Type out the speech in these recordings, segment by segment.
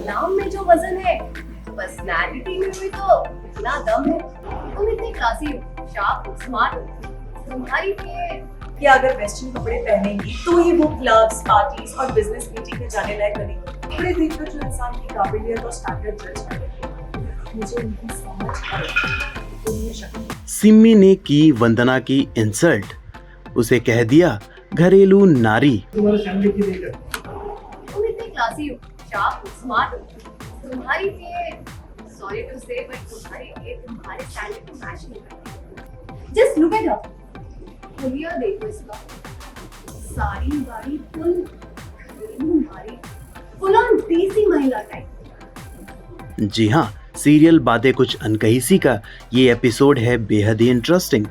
नाम में जो वजन है, पर्सनालिटी में भी तो इतना दम है। तुम इतने क्लासी हो, शार्प हो, स्मार्ट हो। तुम्हारी कि अगर वेस्टर्न कपड़े पहनेंगी तो ही वो क्लब्स, पार्टीज और बिजनेस मीटिंग में जाने लायक बनेगी। कपड़े देखकर जो इंसान की काबिलियत और स्टैंडर्ड जज करेगी, मुझे उनकी समझ और शक्ति। सिम्मी ने की वंदना की इंसल्ट, उसे कह दिया घरेलू नारी। तुम इतने क्लासी हो, शार्प हो, स्मार्ट हो। तुम्हारी सॉरी टू से बट तुम्हारे स्टैंडर्ड को मैच नहीं करती। Just look at her. खुलिया देखो इसका, साड़ी वाड़ी फुल ऑन देसी महिला टाइप। जी हाँ, सीरियल बातें कुछ अनकही सी का ये एपिसोड है बेहद ही इंटरेस्टिंग।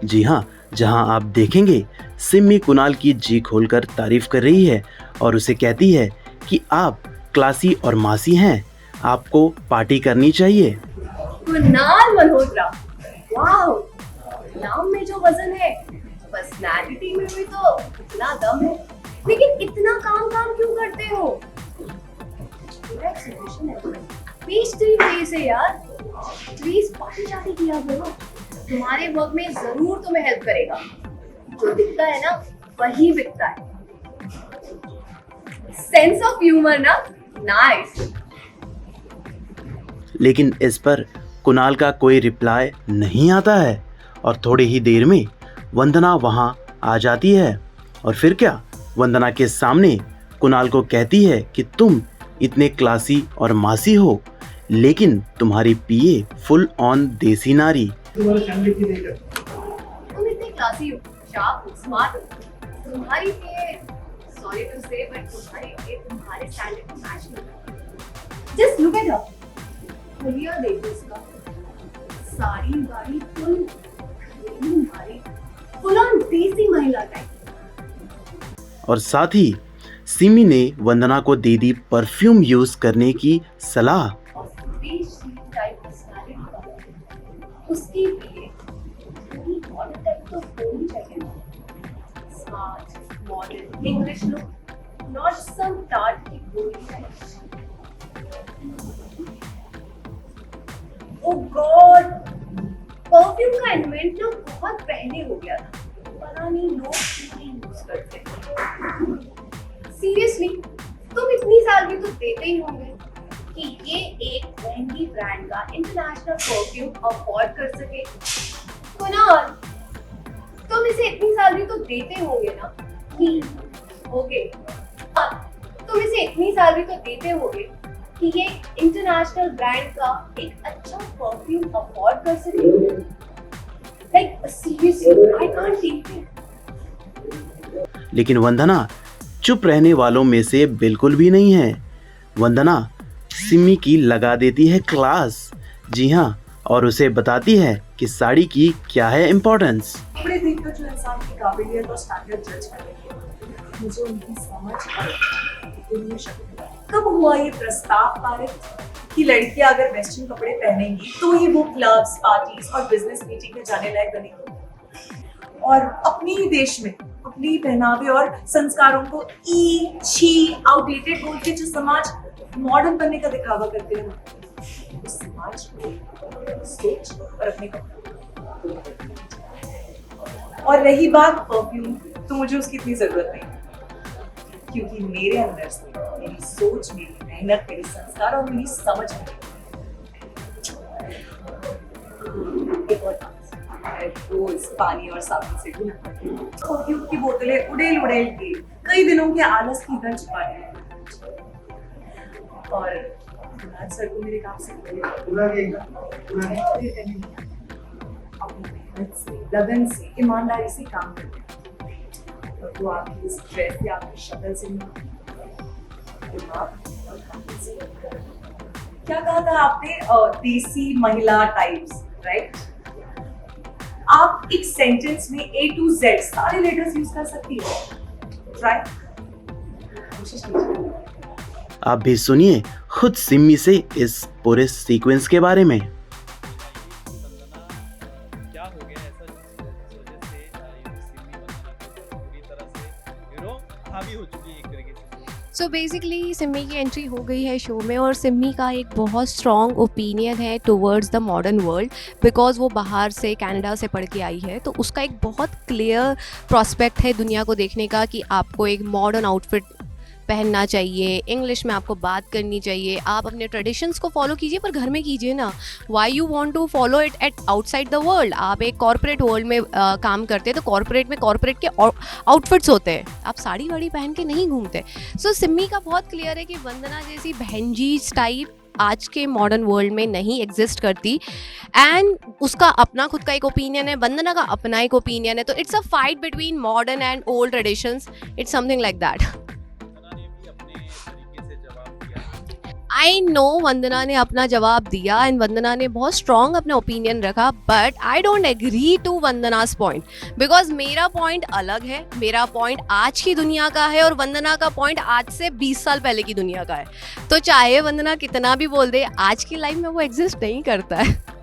जी हाँ, जहाँ आप देखेंगे सिम्मी कुणाल की जी खोलकर तारीफ कर रही है और उसे कहती है कि आप क्लासी और मासी हैं, आपको पार्टी करनी चाहिए। कुणाल मल्होत्रा, वाओ, नाम में जो वजन है, पर्सनालिटी में भी तो इतना दम है। लेकिन इतना काम क्यों करते हो? पेस्ट्री फेस है यार, प्लीज पार्टी शादी किया करो। तुम्हारे वर्क में जरूर तुम्हें हेल्प करेगा। जो दिखता है ना वही बिकता है। सेंस ऑफ ह्यूमर ना, नाइस। लेकिन इस पर कुणाल का कोई रिप्लाई नहीं आता है और थोड़ी ही देर में वंदना वहां आ जाती है और फिर क्या, वंदना के सामने कुणाल को कहती है कि तुम इतने क्लासी और मासी हो, लेकिन तुम्हारी पीए फुल ऑन देसी नारी। तुम इतने क्लासी हो, शार्प हो, स्मार्ट हो। तुम्हारी सॉरी टू से बट तुम्हारे स्टैंडर्ड को मैच नहीं करती। Just look at her. खुलिया देखो इसका, साड़ी वाड़ी फुल ऑन देसी महिला टाइप। और साथ ही सिमी ने वंदना को दे दी परफ्यूम यूज करने की सलाह। उसकी मॉडल टाइप तो होनी चाहिए। Smart, modern, English look, not some tart की गोरी टाइप। ओह गॉड, परफ्यूम का इन्वेंट ना बहुत पहले हो गया था, पता नहीं लोग क्यों यूज करते। सीरियसली, तुम इतनी सैलरी तो देते ही होंगे कि ये एक महंगी ब्रांड का इंटरनेशनल परफ्यूम अफोर्ड कर सके। कुणाल, तुम इसे इतनी सैलरी तो देते होंगे ना कि तुम इसे इतनी सैलरी तो देते होंगे कि ये इंटरनेशनल ब्रांड का एक अच्छा परफ्यूम अफोर्ड कर सके। Like seriously, I can't take it. लेकिन वंदना चुप रहने वालों में से बिल्कुल भी नहीं है। वंदना सिमी की लगा देती है क्लास। जी हाँ, और उसे बताती है कि साड़ी की क्या है इम्पोर्टेंस। कपड़े देखकर जो इंसान की काबिलियत और स्टैंडर्ड जज करेगी, मुझे उनकी समझ और शक्ति। कब हुआ ये प्रस्ताव पारित कि लड़कियां अगर वेस्टर्न कपड़े पहनेंगी तो ही वो क्लब्स, पार्टीज और बिजनेस मीटिंग में जाने लायक बनेगी, और अपने ही देश में अपने ही पहनावे और संस्कारों को ई छी आउटडेटेड बोल के जो समाज मॉडर्न बनने का दिखावा करते हैं, उस समाज को सोच और अपने कपड़े। और रही बात परफ्यूम, तो मुझे उसकी इतनी जरूरत नहीं, क्योंकि मेरे अंदर से मेरी सोच, मेरी मेहनत, मेरे संस्कार और मेरी समझ में एक और रोज पानी और साबुन से धुलना। परफ्यूम की बोतलें उड़ेल के कई दिनों के आलस की गंध छुपा रहे हैं। और राज सर को मेरे काम से लगन से, ईमानदारी से काम करते हैं, और वो आपकी इस ड्रेस या आपकी शक्ल से नहीं, क्या कहा था आपने, देसी महिला टाइप्स, राइट? आप एक सेंटेंस में A to Z सारे लेटर्स यूज कर सकती हो, राइट? कोशिश कीजिए। आप भी सुनिए खुद सिम्मी से इस पूरे सीक्वेंस के बारे में। क्या हो गया ऐसा जिस वजह से सिम्मी वंदना पूरी तरह से हावी हो चुकी है एक तरीके से। सो बेसिकली सिमी की एंट्री हो गई है शो में, और सिमी का एक बहुत स्ट्रॉन्ग ओपिनियन है towards the modern world, because वो बाहर से कनाडा से पढ़ के आई है, तो उसका एक बहुत क्लियर प्रॉस्पेक्ट है दुनिया को देखने का कि आपको एक मॉडर्न आउटफिट पहनना चाहिए, इंग्लिश में आपको बात करनी चाहिए, आप अपने ट्रेडिशंस को फॉलो कीजिए पर घर में कीजिए ना। Why you want to follow it at outside the world. आप एक कॉर्पोरेट वर्ल्ड में काम करते हैं, तो कॉर्पोरेट में कॉर्पोरेट के आउटफिट्स होते हैं, आप साड़ी वाड़ी पहन के नहीं घूमते। सो सिमी का बहुत क्लियर है कि वंदना जैसी बहनजी टाइप आज के मॉडर्न वर्ल्ड में नहीं एग्जिस्ट करती, एंड उसका अपना खुद का एक ओपिनियन है, वंदना का अपना एक ओपिनियन है, तो it's a fight between modern and old traditions, it's something like that. Vandana ने भी अपने तरीके से जवाब दिया। आई नो वंदना ने अपना जवाब दिया एंड वंदना ने बहुत स्ट्रॉन्ग अपना ओपिनियन रखा, but I don't agree to Vandana's point, because मेरा पॉइंट अलग है। मेरा पॉइंट आज की दुनिया का है और वंदना का पॉइंट आज से 20 साल पहले की दुनिया का है। तो चाहे वंदना कितना भी बोल दे, आज की लाइफ में वो एग्जिस्ट नहीं करता है।